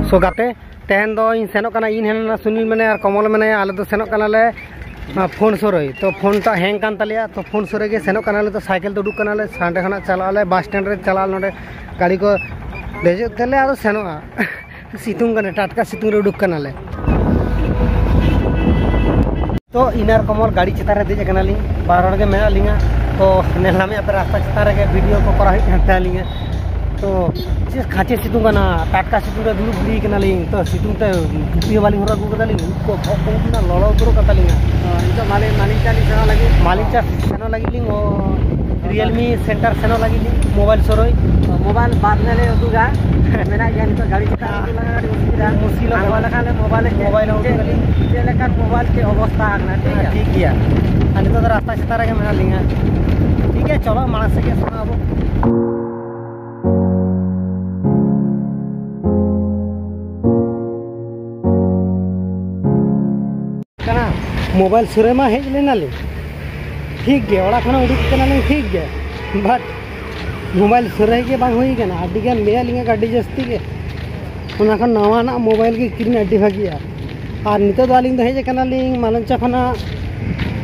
सो गाते तेहन दो इन सेनों कना इन हेना सुनील मने और कमल मने आले तो सेनों कना ले फोन सोरई तो फोन टा हैंग कान तलिया तो फोन सोरे के सेनों कना ले तो साइकिल तो उडुक कना ले सांडे खना चला ले बस स्टैंड रे चला नोडे गाड़ी को देजे तले आरो सेनों सितुंग कने टाटका सितुंग रे उडुक कना ले तो इनार कमल गाड़ी चितार रे देजे कना लिंग बारहड़ के मेना लिंगा तो नेला में पे रास्ता चितार रे वीडियो को करा है लिंगा तो जिस खाचे सितुंग कना टाटका सितुंग रे दुलु बुली कना लिंग तो सितुंग ते टुपी वाली होरा गु कता लिंग को ना ललो उतरो कता लिंगा इनका मालिक चाली सेना लगी मालिक चा सेना लगी लिंग ओ रियलमी सेंटर सेना लगी लिंग मोबाइल सोरोई मोबाइल बाद में ले उदुगा मेना ज्ञान तो गाड़ी चितार लगा मुश्किल वाला खाले मोबाइल उठली जे लेका मोबाइल के अवस्था आगना ठीक है अनि तो रास्ता चितार के मेना लिंगा ठीक है चलो मानस से के सुना अब मोबाइल सुरे मा हेज लेना ले ठीक गे ओड़ा खाना उडुक कना ले ठीक गे बट मोबाइल सुरे के बांग होई कना अड्डी गान मेया लिंगा गाड़ी जस्ती के ओना खन नवा ना मोबाइल के किरिन अड्डी भागिया और नितो दालिंग द हेज कना लिंग मालंचा खना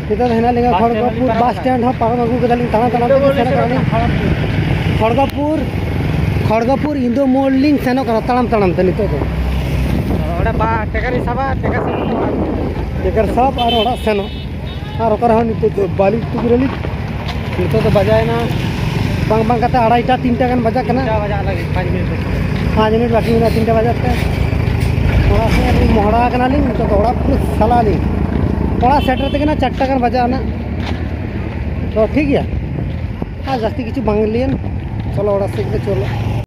नितो हेना लिंगा खड़गपुर बस स्टैंड हो पागम अगु के दालिंग ताना खड़गपुर इंदो मोड़ लिंग सेनो कना ताड़म ते नितो तो ओड़ा बा टेकर साबा टेकर सब और ओड़ा सेनो और ओकर हो नितो तो बाली तुगरली नितो तो बजाय ना बांग कता अढ़ाईटा 3टा गन बजा कना बजा लगे 5 मिनट बाकी ना 3टा बजाते ओड़ा से मोहड़ा कना लिंग नितो तो ओड़ा पूरा साला लिंग ओड़ा सेटर ते कना 4टा गन बजा ना तो ठीक है आ जास्ती किछु बांग लियन चलो ओड़ा से चलो